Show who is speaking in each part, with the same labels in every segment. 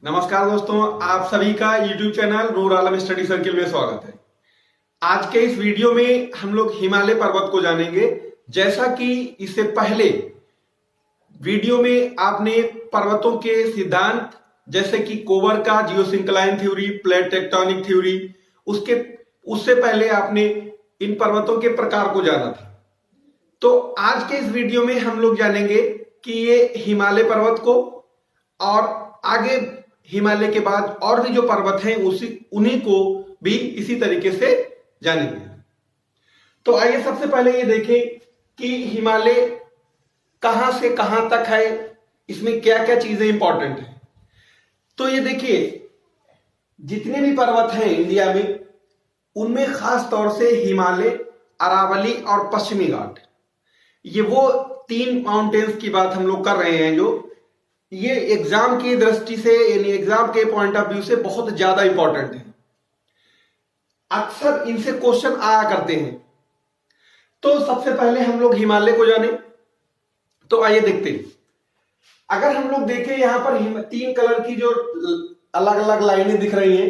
Speaker 1: नमस्कार दोस्तों, आप सभी का YouTube channel Noor Alam study circle में स्वागत है। आज के इस वीडियो में हम लोग हिमालय पर्वत को जानेंगे। जैसा कि इससे पहले वीडियो में आपने पर्वतों के सिद्धांत जैसे कि कोबर का geosyncline theory, plate tectonic theory, उससे पहले आपने इन पर्वतों के प्रकार को जाना था। तो आज के इस वीडियो में हम लोग जानेंगे कि ये हिमालय पर्वत को और आगे हिमालय के बाद और भी जो पर्वत हैं उन्हीं को भी इसी तरीके से जानेंगे। तो आइए सबसे पहले ये देखें कि हिमालय कहां से कहां तक है, इसमें क्या क्या चीजें इंपॉर्टेंट है। तो ये देखिए, जितने भी पर्वत हैं इंडिया में उनमें खास तौर से हिमालय, अरावली और पश्चिमी घाट, ये वो तीन माउंटेन्स की बात हम लोग कर रहे हैं जो ये एग्जाम की दृष्टि से यानी एग्जाम के पॉइंट ऑफ व्यू से बहुत ज्यादा इंपॉर्टेंट है। अक्सर इनसे क्वेश्चन आया करते हैं। तो सबसे पहले हम लोग हिमालय को जाने। तो आइए देखते हैं। अगर हम लोग देखें यहां पर तीन कलर की जो अलग अलग लाइनें दिख रही हैं,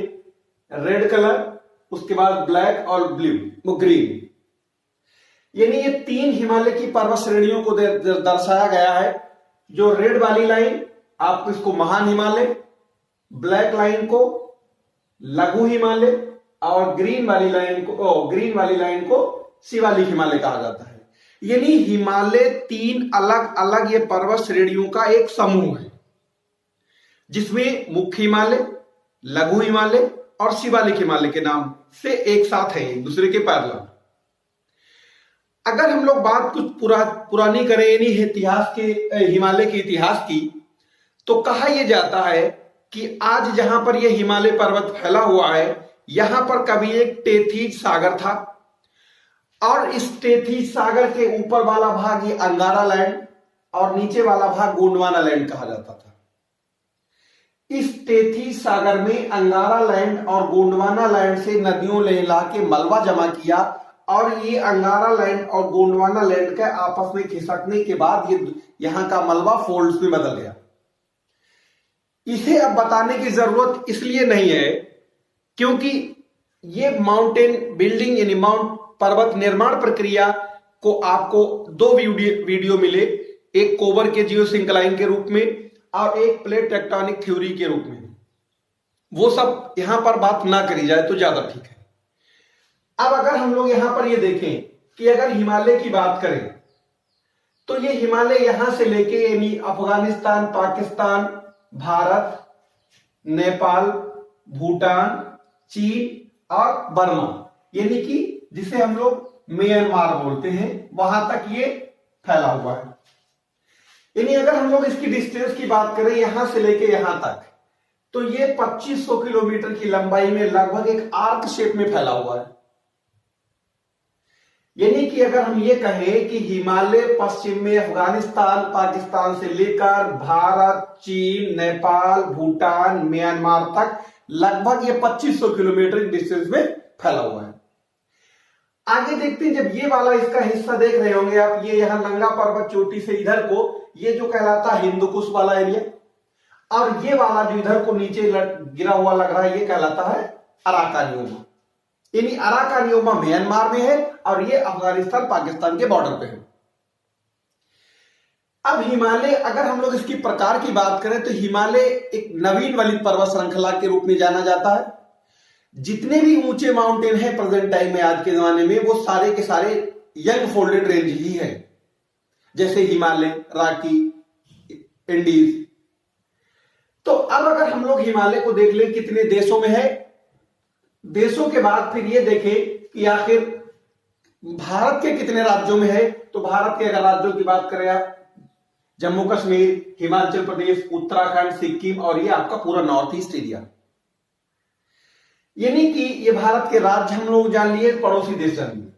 Speaker 1: रेड कलर, उसके बाद ब्लैक और ब्लू ग्रीन, यानी ये तीन हिमालय की पर्वत श्रेणियों को दर्शाया गया है। जो रेड वाली लाइन आप इसको महान हिमालय, ब्लैक लाइन को लघु हिमालय और ग्रीन वाली लाइन को शिवालिक हिमालय कहा जाता है। यानी हिमालय तीन अलग अलग ये पर्वत श्रेणियों का एक समूह है, जिसमें मुख्य हिमालय, लघु हिमालय और शिवालिक हिमालय के नाम से एक साथ है, एक दूसरे के पैरेलल। अगर हम लोग बात कुछ पुरानी करें यानी इतिहास के हिमालय के इतिहास की, तो कहा यह जाता है कि आज जहां पर यह हिमालय पर्वत फैला हुआ है, यहां पर कभी एक टेथीज सागर था और इस टेथीज सागर के ऊपर वाला भाग ये अंगारा लैंड और नीचे वाला भाग गोंडवाना लैंड कहा जाता था। इस टेथीज सागर में अंगारा लैंड और गोंडवाना लैंड से नदियों ने ला के मलबा जमा किया और ये अंगारा लैंड और गोंडवाना लैंड का आपस में खिसकने के बाद ये यहां का मलबा फोल्ड्स में बदल गया। इसे अब बताने की जरूरत इसलिए नहीं है क्योंकि ये माउंटेन बिल्डिंग यानी पर्वत निर्माण प्रक्रिया को आपको दो वीडियो मिले, एक कोबर के जियोसिंक्लाइन के रूप में और एक प्लेट टेक्टोनिक थ्योरी के रूप में। वो सब यहां पर बात ना करी जाए तो ज्यादा ठीक है। अब अगर हम लोग यहां पर ये देखें कि अगर हिमालय की बात करें तो ये हिमालय यहां से लेके यानी अफगानिस्तान, पाकिस्तान, भारत, नेपाल, भूटान, चीन और बर्मा, यानी कि जिसे हम लोग म्यांमार बोलते हैं, वहां तक ये फैला हुआ है। यानी अगर हम लोग इसकी डिस्टेंस की बात करें यहां से लेके यहां तक, तो ये 2500 किलोमीटर की लंबाई में लगभग एक आर्क शेप में फैला हुआ है। यानी कि अगर हम ये कहें कि हिमालय पश्चिम में अफगानिस्तान, पाकिस्तान से लेकर भारत, चीन, नेपाल, भूटान, म्यांमार तक लगभग ये 2500 किलोमीटर डिस्टेंस में फैला हुआ है। आगे देखते हैं, जब ये वाला इसका हिस्सा देख रहे होंगे आप, ये यहां नंगा पर्वत चोटी से इधर को ये जो कहलाता है हिंदू कुश वाला एरिया, और ये वाला जो इधर को नीचे गिरा हुआ लग रहा है ये कहलाता है अराकानियोमा। यानी अराकानियोमा म्यांमार में है और ये अफगानिस्तान पाकिस्तान के बॉर्डर पे है। अब हिमालय अगर हम लोग इसकी प्रकार की बात करें तो हिमालय एक नवीन वलित पर्वत श्रृंखला के रूप में जाना जाता है। जितने भी ऊंचे माउंटेन है प्रेजेंट टाइम में आज के जमाने में, वो सारे के सारे यंग फोल्डेड रेंज ही है, जैसे हिमालय, राकी, इंडीज। तो अब अगर हम लोग हिमालय को देख लें कितने देशों में है, देशों के बाद फिर ये देखें कि आखिर भारत के कितने राज्यों में है। तो भारत के अगर राज्यों की बात करें आप, जम्मू कश्मीर, हिमाचल प्रदेश, उत्तराखंड, सिक्किम और ये आपका पूरा नॉर्थ ईस्ट एरिया। यानी कि ये भारत के राज्य हम लोग जान लिए, पड़ोसी देश जान लिए।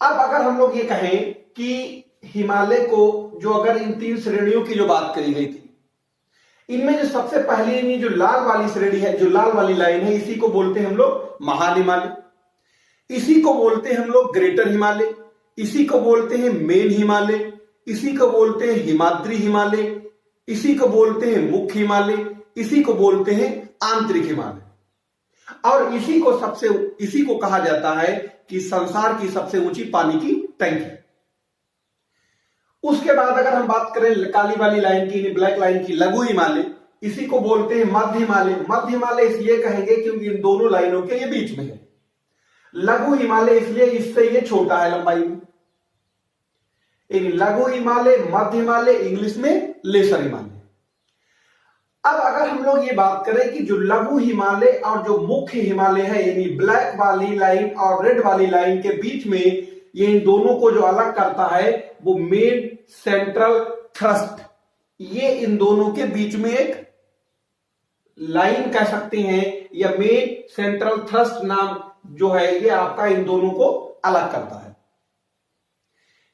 Speaker 1: अब अगर हम लोग ये कहें कि हिमालय को जो अगर इन तीन श्रेणियों की जो बात करी गई थी, इनमें जो सबसे पहले जो लाल वाली श्रेणी है, जो लाल वाली लाइन है, इसी को बोलते हैं हम लोग महान हिमालय, इसी को बोलते हैं हम लोग ग्रेटर हिमालय, इसी को बोलते हैं मेन हिमालय, इसी को बोलते हैं हिमाद्री हिमालय, इसी को बोलते हैं मुख्य हिमालय, इसी को बोलते हैं आंतरिक हिमालय। और इसी को कहा जाता है कि संसार की सबसे ऊंची पानी की टंकी। उसके बाद अगर हम बात करें काली वाली लाइन की, ब्लैक लाइन की, लघु हिमालय, इसी को बोलते हैं मध्य हिमालय। मध्य हिमालय इसलिए कहेंगे क्योंकि इन दोनों लाइनों के ये बीच में है। लघु हिमालय इसलिए इससे ये छोटा है लंबाई में। लघु हिमालय, मध्य हिमालय, इंग्लिश में लेसर हिमालय। अब अगर हम लोग ये बात करें कि जो लघु हिमालय और जो मुख्य हिमालय है, यानी ब्लैक वाली लाइन और रेड वाली लाइन के बीच में, ये इन दोनों को जो अलग करता है वो मेन सेंट्रल थ्रस्ट, ये इन दोनों के बीच में एक लाइन कह सकते हैं, या मेन सेंट्रल थ्रस्ट नाम जो है ये आपका इन दोनों को अलग करता है।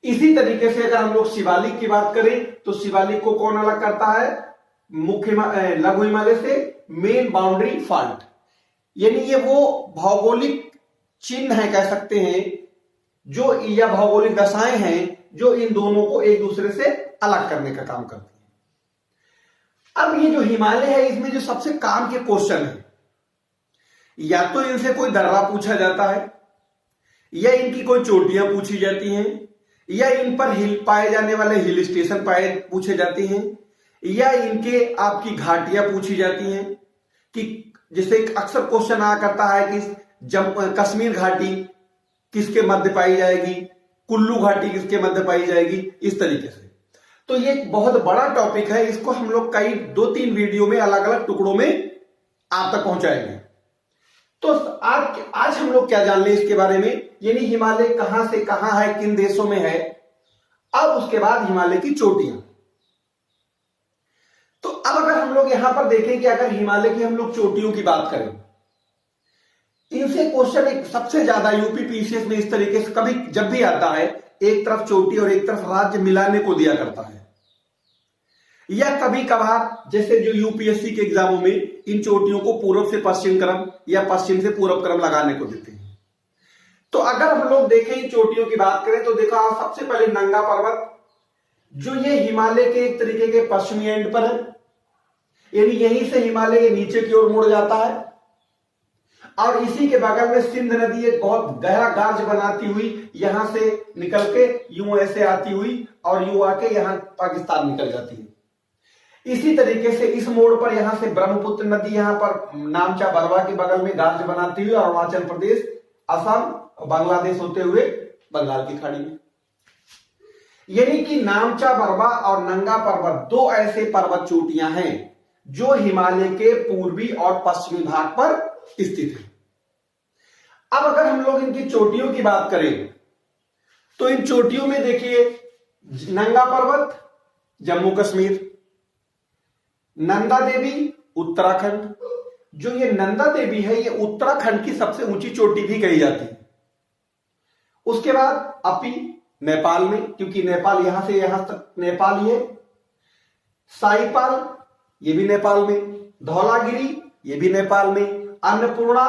Speaker 1: इसी तरीके से अगर हम लोग शिवालिक की बात करें तो शिवालिक को कौन अलग करता है लघु हिमालय से? मेन बाउंड्री फॉल्ट, यानी ये वो भौगोलिक चिन्ह है कह सकते हैं जो, या भौगोलिक दशाएं हैं जो इन दोनों को एक दूसरे से अलग करने का काम करती है। अब ये जो हिमालय है इसमें जो सबसे काम के क्वेश्चन है, या तो इनसे कोई दर्रा पूछा जाता है, या इनकी कोई चोटियां पूछी जाती हैं, या इन पर हिल पाए जाने वाले हिल स्टेशन पूछे जाते हैं, या इनके आपकी घाटियां पूछी जाती हैं। कि जैसे अक्सर क्वेश्चन आया करता है कि कश्मीर घाटी किसके मध्य पाई जाएगी, कुल्लू घाटी किसके मध्य पाई जाएगी, इस तरीके से। तो ये एक बहुत बड़ा टॉपिक है, इसको हम लोग कई 2-3 वीडियो में अलग अलग टुकड़ों में आप तक पहुंचाएंगे। तो आज हम लोग क्या जान ले इसके बारे में, यानी हिमालय कहां से कहां है, किन देशों में है। अब उसके बाद हिमालय की चोटियां। तो अब अगर हम लोग यहां पर देखें कि अगर हिमालय की हम लोग चोटियों की बात करें, इनसे क्वेश्चन एक सबसे ज्यादा यूपी पीसीएस में इस तरीके से कभी जब भी आता है, एक तरफ चोटी और एक तरफ राज्य मिलाने को दिया करता है, या कभी कभार जैसे जो यूपीएससी के एग्जामों में इन चोटियों को पूर्व से पश्चिम क्रम या पश्चिम से पूर्व क्रम लगाने को देते हैं। तो अगर हम लोग देखें इन चोटियों की बात करें तो देखो सबसे पहले नंगा पर्वत, जो ये हिमालय के एक तरीके के पश्चिमी एंड पर है, यानी यहीं से हिमालय नीचे की ओर मुड़ जाता है, और इसी के बगल में सिंध नदी एक बहुत गहरा गार्ज बनाती हुई यहां से निकल के यूं ऐसे आती हुई और यूं आके यहां पाकिस्तान निकल जाती है। इसी तरीके से इस मोड़ पर यहां से ब्रह्मपुत्र नदी यहां पर नामचा बरवा के बगल में गार्ज बनाती हुई अरुणाचल प्रदेश, असम, बांग्लादेश होते हुए बंगाल की खाड़ी में। यानी कि नामचा बरवा और नंगा पर्वत 2 ऐसे पर्वत चोटियां हैं जो हिमालय के पूर्वी और पश्चिमी भाग पर स्थित है। अब अगर हम लोग इनकी चोटियों की बात करें तो इन चोटियों में देखिए नंगा पर्वत जम्मू कश्मीर, नंदा देवी उत्तराखंड। जो ये नंदा देवी है ये उत्तराखंड की सबसे ऊंची चोटी भी कही जाती है। उसके बाद अपी नेपाल में, क्योंकि नेपाल यहां से यहां तक नेपाल ही है। साईपाल ये भी नेपाल में, धौलागिरी ये भी नेपाल में, अन्नपूर्णा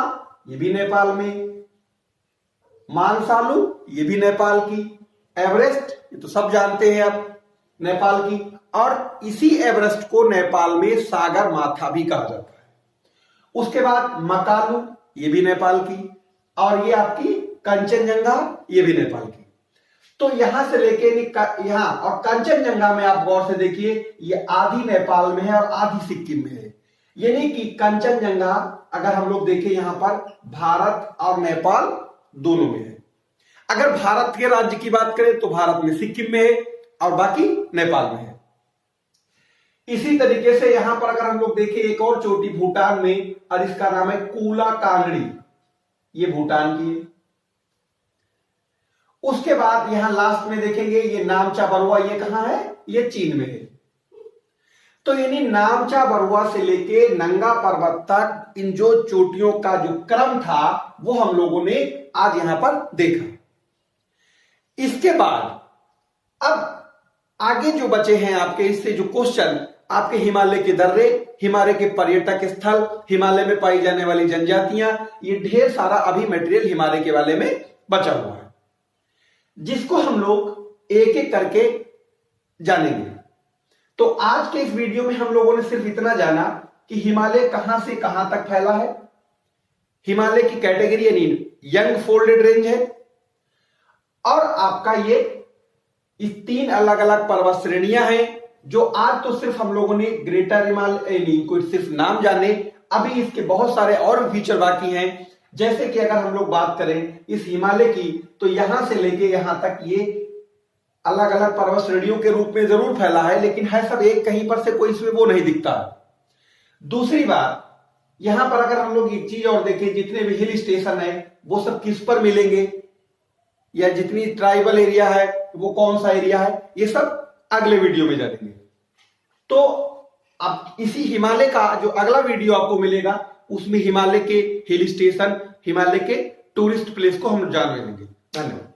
Speaker 1: ये भी नेपाल में, मानसालू ये भी नेपाल की, एवरेस्ट ये तो सब जानते हैं आप नेपाल की, और इसी एवरेस्ट को नेपाल में सागर माथा भी कहा जाता है। उसके बाद मकालू ये भी नेपाल की, और ये आपकी कंचनजंगा ये भी नेपाल की। तो यहां से लेके यहां और कंचनजंगा में आप गौर से देखिए ये आधी नेपाल में है और आधी सिक्किम में है। यानी कि कंचनजंगा अगर हम लोग देखें यहां पर भारत और नेपाल दोनों में है। अगर भारत के राज्य की बात करें तो भारत में सिक्किम में है और बाकी नेपाल में है। इसी तरीके से यहां पर अगर हम लोग देखें एक और चोटी भूटान में, और इसका नाम है कूला कांगड़ी, ये भूटान की है। उसके बाद यहां लास्ट में देखेंगे ये नामचा बरुआ, ये कहां है? ये चीन में है। तो यानी नामचा बरुआ से लेके नंगा पर्वत तक इन जो चोटियों का जो क्रम था वो हम लोगों ने आज यहां पर देखा। इसके बाद अब आगे जो बचे हैं आपके, इससे जो क्वेश्चन आपके हिमालय के दर्रे, हिमालय के पर्यटक स्थल, हिमालय में पाई जाने वाली जनजातियां, ये ढेर सारा अभी मटेरियल हिमालय के बारे में बचा हुआ है, जिसको हम लोग एक एक करके जानेंगे। तो आज के इस वीडियो में हम लोगों ने सिर्फ इतना जाना कि हिमालय कहां से कहां तक फैला है। हिमालय की कैटेगरी यानी यंग फोल्डेड रेंज है, और आपका ये इस 3 अलग अलग पर्वत श्रेणियां हैं जो आज तो सिर्फ हम लोगों ने ग्रेटर हिमालय को सिर्फ नाम जाने, अभी इसके बहुत सारे और फीचर बाकी हैं। जैसे कि अगर हम लोग बात करें इस हिमालय की, तो यहां से लेके यहां तक ये अलग अलग पर्वत श्रेणियों के रूप में जरूर फैला है, लेकिन है सब एक, कहीं पर से कोई इसमें वो नहीं दिखता। दूसरी बात, यहां पर अगर हम लोग एक चीज और देखें, जितने भी हिल स्टेशन है वो सब किस पर मिलेंगे, या जितनी ट्राइबल एरिया है वो कौन सा एरिया है, ये सब अगले वीडियो में जानेंगे। तो अब इसी हिमालय का जो अगला वीडियो आपको मिलेगा, उसमें हिमालय के हिल स्टेशन, हिमालय के टूरिस्ट प्लेस को हम जान लेंगे। धन्यवाद।